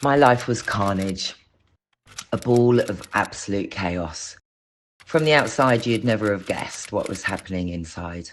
My life was carnage, a ball of absolute chaos. From the outside, you'd never have guessed what was happening inside.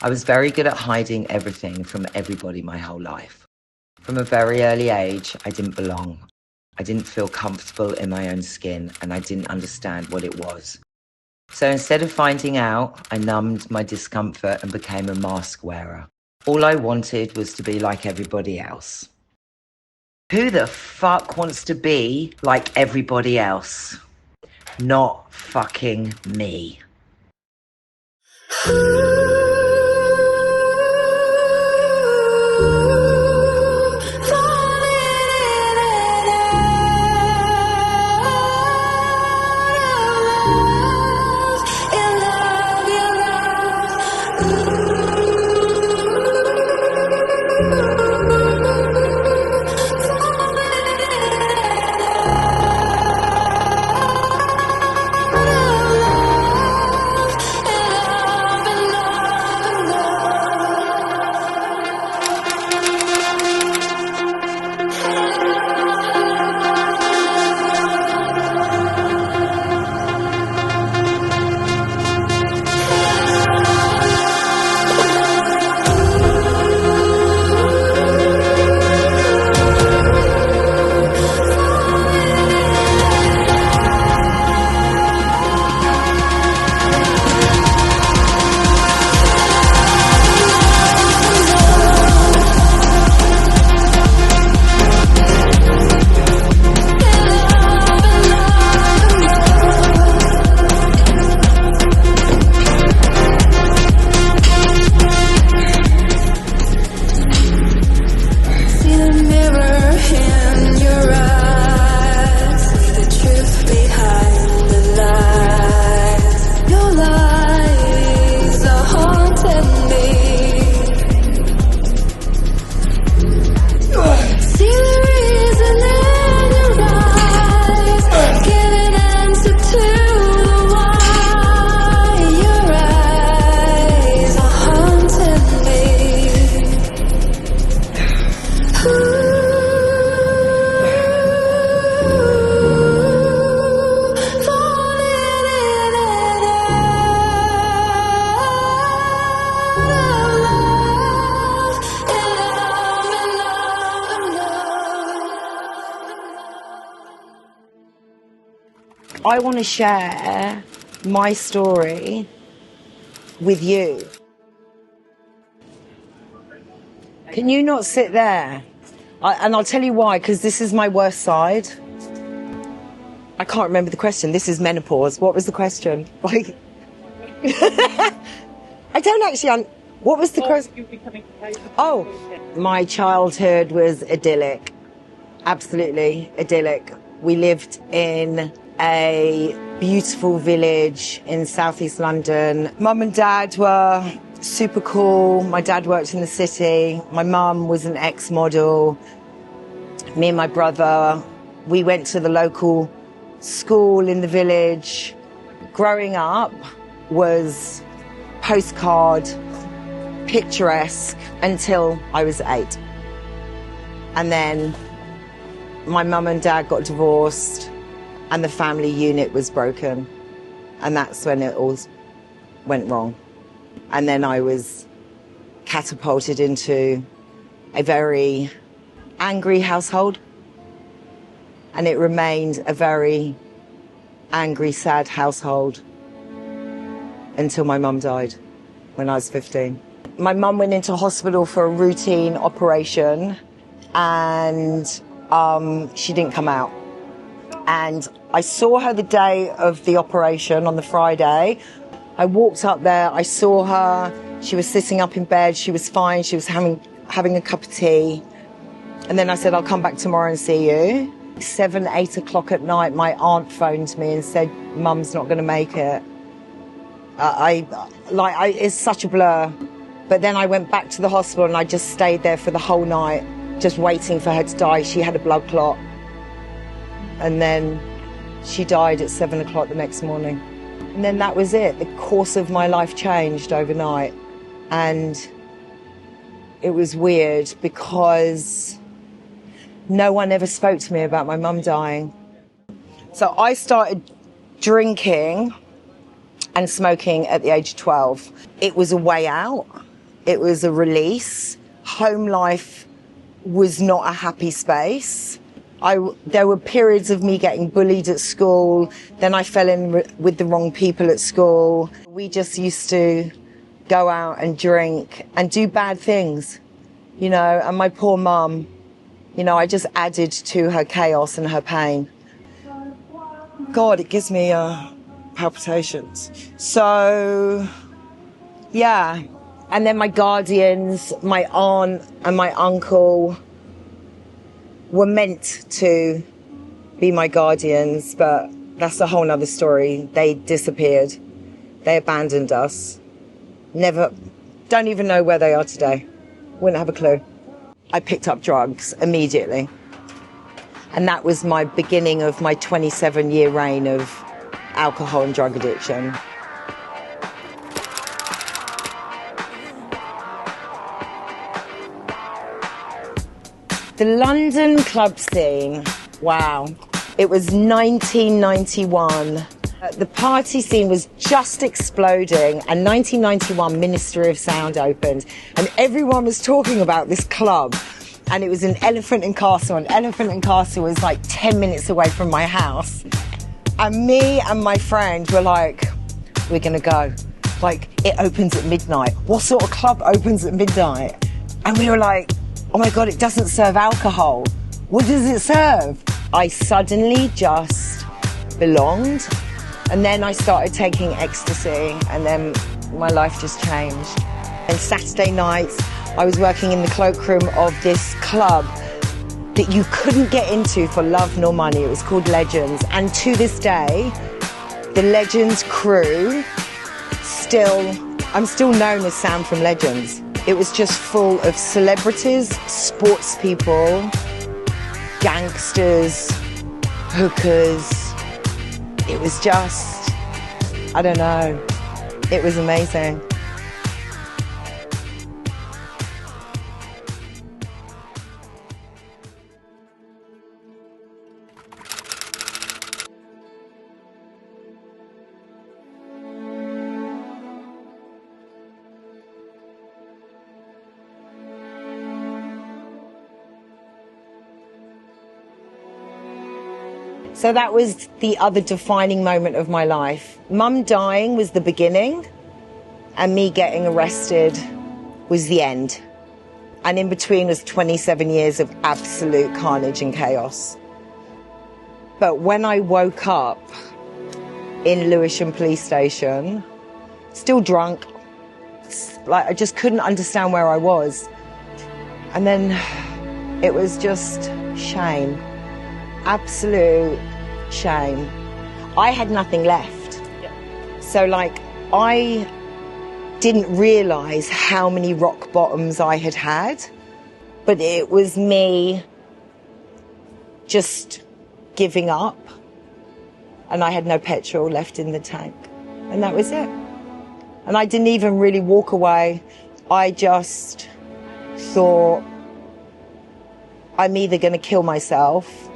I was very good at hiding everything from everybody my whole life. From a very early age, I didn't belong. I didn't feel comfortable in my own skin, and I didn't understand what it was. So instead of finding out, I numbed my discomfort and became a mask wearer. All I wanted was to be like everybody else. Who the fuck wants to be like everybody else? Not fucking me. I want to share my story with you. Can you not sit there? And I'll tell you why, because this is my worst side. I can't remember the question. This is menopause. What was the question? Like, I don't actually... What was the question? Oh, my childhood was idyllic. Absolutely idyllic. We lived in a beautiful village in southeast London. Mum and Dad were super cool. My dad worked in the city. My mum was an ex-model. Me and my brother, we went to the local school in the village. Growing up was postcard, picturesque until I was 8. And then my mum and dad got divorced and the family unit was broken. And that's when it all went wrong. And then I was catapulted into a very angry household. And it remained a very angry, sad household until my mum died when I was 15. My mum went into hospital for a routine operation and she didn't come out. And I saw her the day of the operation on the Friday. I walked up there, I saw her, she was sitting up in bed, she was fine, she was having a cup of tea. And then I said, I'll come back tomorrow and see you. 7, 8 o'clock at night, my aunt phoned me and said, Mum's not going to make it. It's such a blur. But then I went back to the hospital and I just stayed there for the whole night, just waiting for her to die. She had a blood clot. And then she died at 7 o'clock the next morning. And then that was it. The course of my life changed overnight. And it was weird because No one ever spoke to me about my mum dying. So I started drinking and smoking at the age of 12. It was a way out. It was a release. Home life was not a happy space. There were periods of me getting bullied at school. Then I fell in with the wrong people at school. We just used to go out and drink and do bad things, you know, and my poor mum, you know, I just added to her chaos and her pain. God, it gives me palpitations. So, yeah. And then my guardians, my aunt and my uncle were meant to be my guardians, but that's a whole nother story. They disappeared. They abandoned us. Never, don't even know where they are today. Wouldn't have a clue. I picked up drugs immediately. And that was my beginning of my 27-year reign of alcohol and drug addiction. The London club scene, wow. It was 1991. The party scene was just exploding, and 1991 Ministry of Sound opened, and everyone was talking about this club. And it was in Elephant and Castle, and Elephant and Castle was like 10 minutes away from my house. And me and my friend were like, we're gonna go. Like, it opens at midnight. What sort of club opens at midnight? And we were like, oh my God, it doesn't serve alcohol. What does it serve? I suddenly just belonged. And then I started taking ecstasy, and then my life just changed. And Saturday nights, I was working in the cloakroom of this club that you couldn't get into for love nor money. It was called Legends. And to this day, the Legends crew I'm still known as Sam from Legends. It was just full of celebrities, sports people, gangsters, hookers. It was just, I don't know, it was amazing. So that was the other defining moment of my life. Mum dying was the beginning, and me getting arrested was the end. And in between was 27 years of absolute carnage and chaos. But when I woke up in Lewisham Police Station, still drunk, like I just couldn't understand where I was. And then it was just shame. Absolute shame. I had nothing left. So like, I didn't realise how many rock bottoms I had had, but it was me just giving up, and I had no petrol left in the tank, and that was it. And I didn't even really walk away. I just thought, I'm either going to kill myself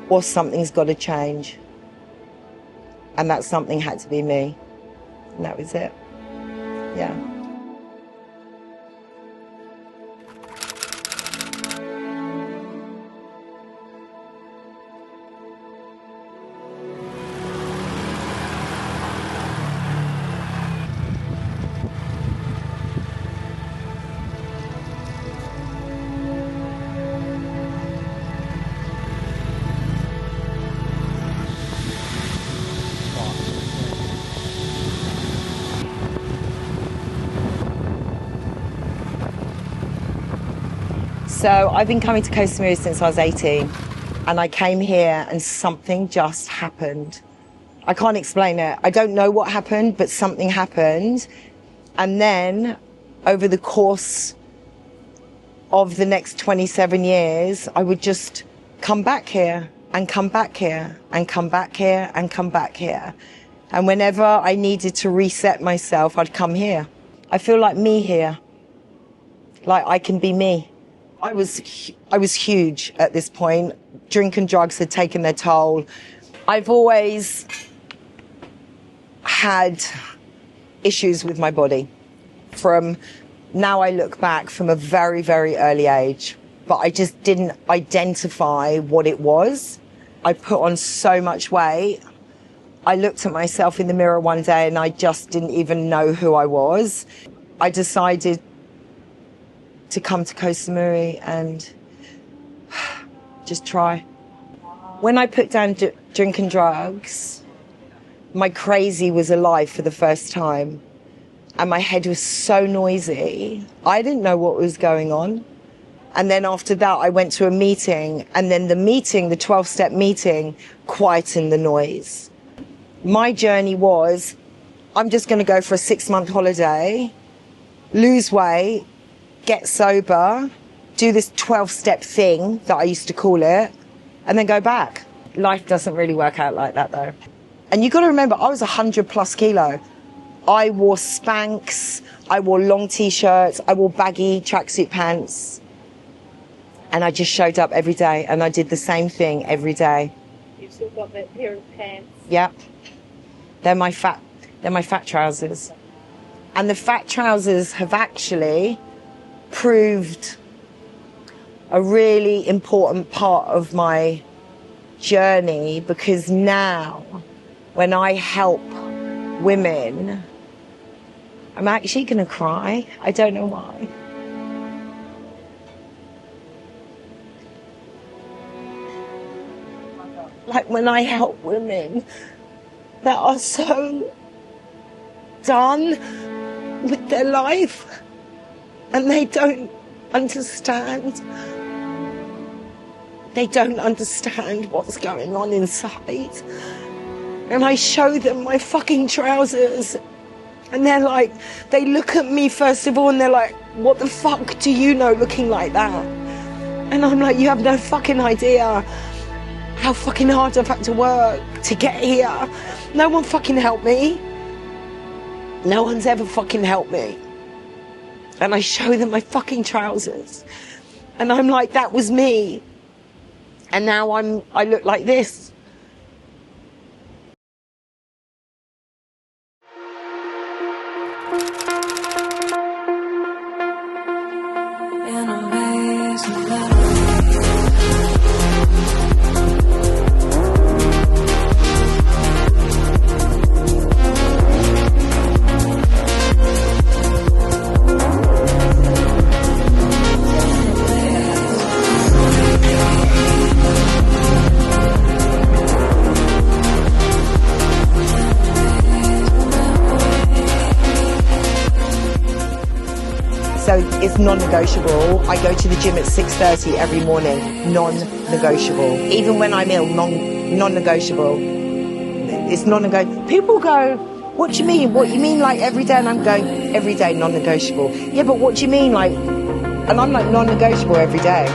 or something's got to change. And that something had to be me. And that was it. Yeah. So I've been coming to Koh Samui since I was 18, and I came here and something just happened. I can't explain it. I don't know what happened, but something happened. And then over the course of the next 27 years, I would just come back here and come back here and come back here and come back here. And whenever I needed to reset myself, I'd come here. I feel like me here. Like I can be me. I was huge at this point. Drink and drugs had taken their toll. I've always had issues with my body from, now I look back, from a very, very early age. But I just didn't identify what it was. I put on so much weight. I looked at myself in the mirror one day and I just didn't even know who I was. I decided to come to Koh Samui and just try. When I put down drink and drugs, my crazy was alive for the first time. And my head was so noisy. I didn't know what was going on. And then after that, I went to a meeting. And then the 12-step meeting, quietened the noise. My journey was, I'm just going to go for a 6-month holiday, lose weight, get sober, do this 12-step thing that I used to call it, and then go back. Life doesn't really work out like that, though. And you got to remember, I was 100+ kilo. I wore Spanx, I wore long T-shirts, I wore baggy tracksuit pants, and I just showed up every day, and I did the same thing every day. You've still got that pair of pants? Yeah. They're my fat trousers. And the fat trousers have actually proved a really important part of my journey, because now when I help women, I'm actually going to cry. I don't know why. Like when I help women that are so done with their life and they don't understand. They don't understand what's going on inside. And I show them my fucking trousers. And they're like, they look at me first of all and they're like, what the fuck do you know looking like that? And I'm like, you have no fucking idea how fucking hard I've had to work to get here. No one fucking helped me. No one's ever fucking helped me. And I show them my fucking trousers. And I'm like, that was me. And now I look like this. So it's non-negotiable. I go to the gym at 6:30 every morning. Non-negotiable. Even when I'm ill, non-negotiable. It's non-negotiable. People go, what do you mean? What you mean like every day? And I'm going, every day non-negotiable. Yeah, but what do you mean like, and I'm like non-negotiable every day.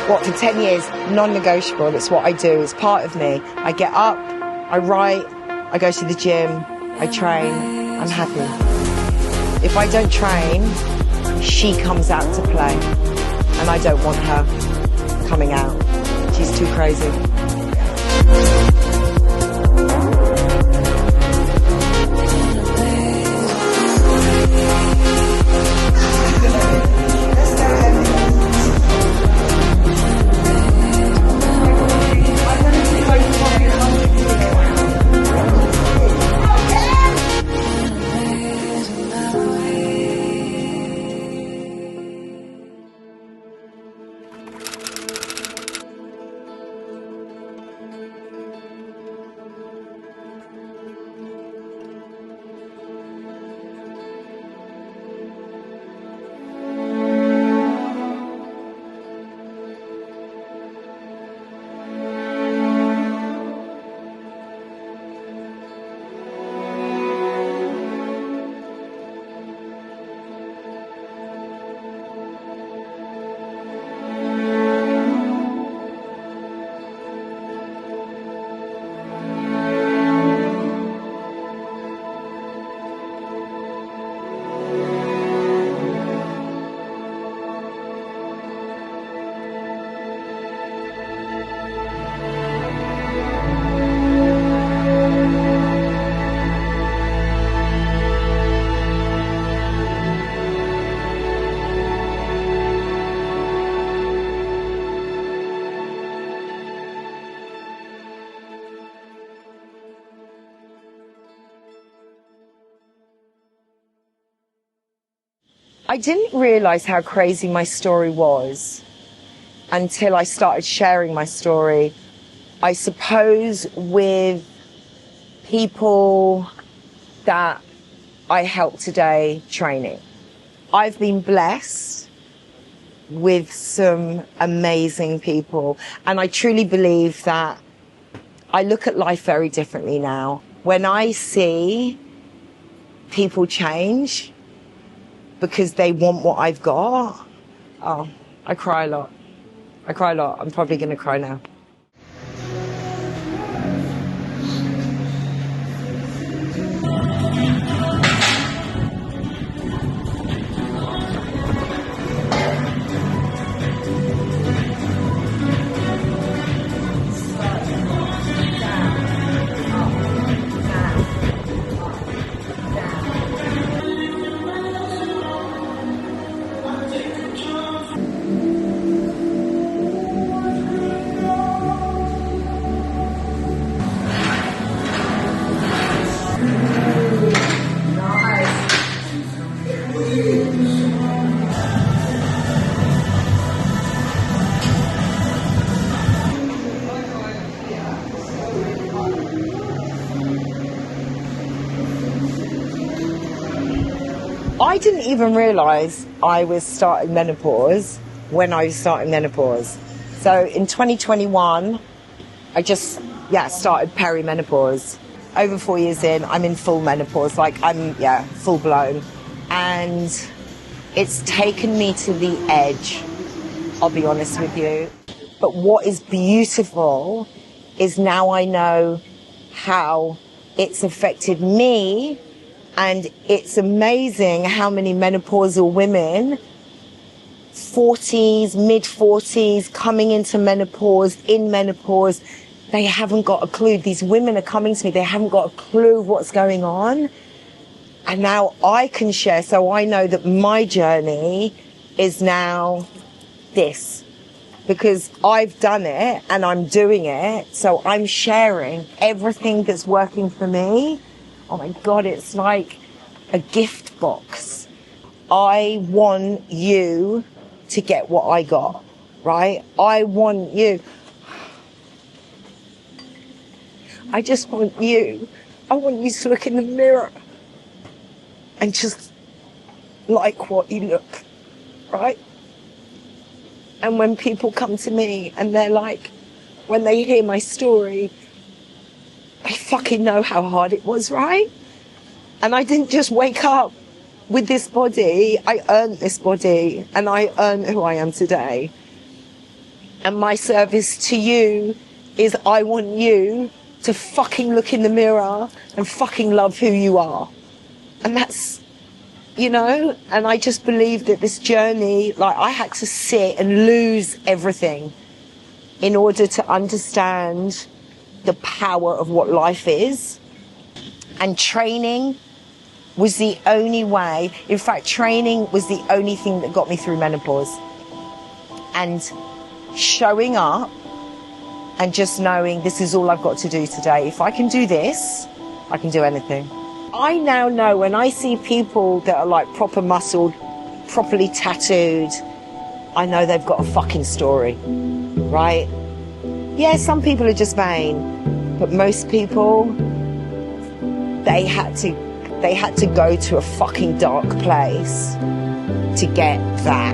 What, for 10 years, non-negotiable. That's what I do. It's part of me. I get up, I write, I go to the gym, I train, I'm happy. If I don't train, she comes out to play, and I don't want her coming out. She's too crazy. I didn't realize how crazy my story was until I started sharing my story. I suppose with people that I help today training. I've been blessed with some amazing people, and I truly believe that I look at life very differently now. When I see people change because they want what I've got, oh, I cry a lot. I'm probably going to cry now. I didn't even realise I was starting menopause when I was starting menopause. So in 2021, I just, started perimenopause. Over 4 years in, I'm in full menopause, full blown. And it's taken me to the edge, I'll be honest with you. But what is beautiful is now I know how it's affected me. And it's amazing how many menopausal women, 40s, mid-40s, coming into menopause, in menopause, they haven't got a clue. These women are coming to me, they haven't got a clue what's going on. And now I can share, so I know that my journey is now this. Because I've done it and I'm doing it, so I'm sharing everything that's working for me. Oh my God, it's like a gift box. I want you to get what I got, right? I want you. I just want you. I want you to look in the mirror and just like what you look, right? And when people come to me and they're like, when they hear my story, I fucking know how hard it was, right? And I didn't just wake up with this body. I earned this body and I earned who I am today. And my service to you is I want you to fucking look in the mirror and fucking love who you are. And that's, and I just believe that this journey, I had to sit and lose everything in order to understand the power of what life is. And training was the only way. In fact, training was the only thing that got me through menopause. And showing up and just knowing this is all I've got to do today. If I can do this, I can do anything. I now know when I see people that are proper muscled, properly tattooed, I know they've got a fucking story, right? Yeah, some people are just vain, but most people, they had to go to a fucking dark place to get that.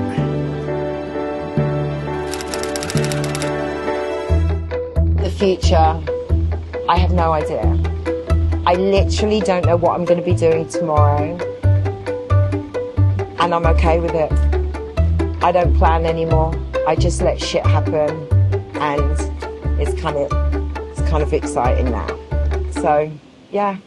The future, I have no idea. I literally don't know what I'm going to be doing tomorrow, and I'm okay with it. I don't plan anymore. I just let shit happen, and it's kind of exciting now. So, yeah.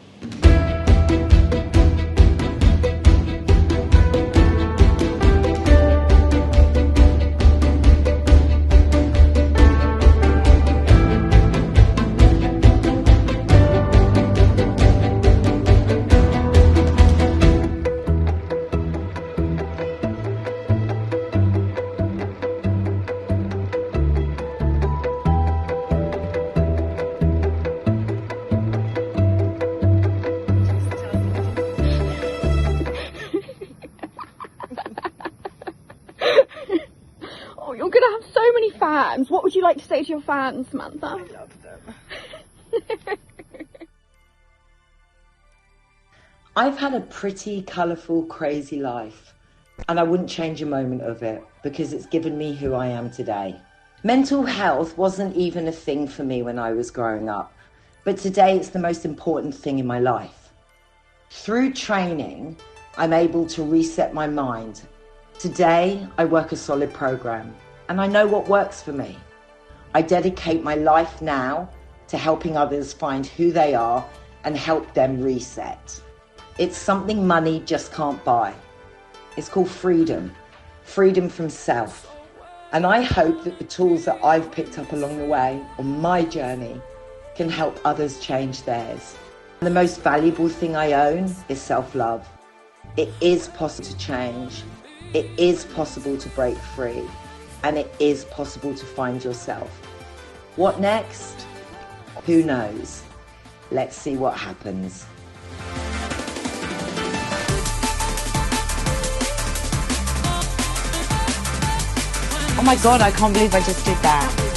going to have so many fans. What would you like to say to your fans, Samantha? I love them. I've had a pretty colourful, crazy life, and I wouldn't change a moment of it because it's given me who I am today. Mental health wasn't even a thing for me when I was growing up, but today it's the most important thing in my life. Through training, I'm able to reset my mind. Today, I work a solid program, and I know what works for me. I dedicate my life now to helping others find who they are and help them reset. It's something money just can't buy. It's called freedom, freedom from self. And I hope that the tools that I've picked up along the way on my journey can help others change theirs. The most valuable thing I own is self-love. It is possible to change. It is possible to break free. And it is possible to find yourself. What next? Who knows? Let's see what happens. Oh my God, I can't believe I just did that.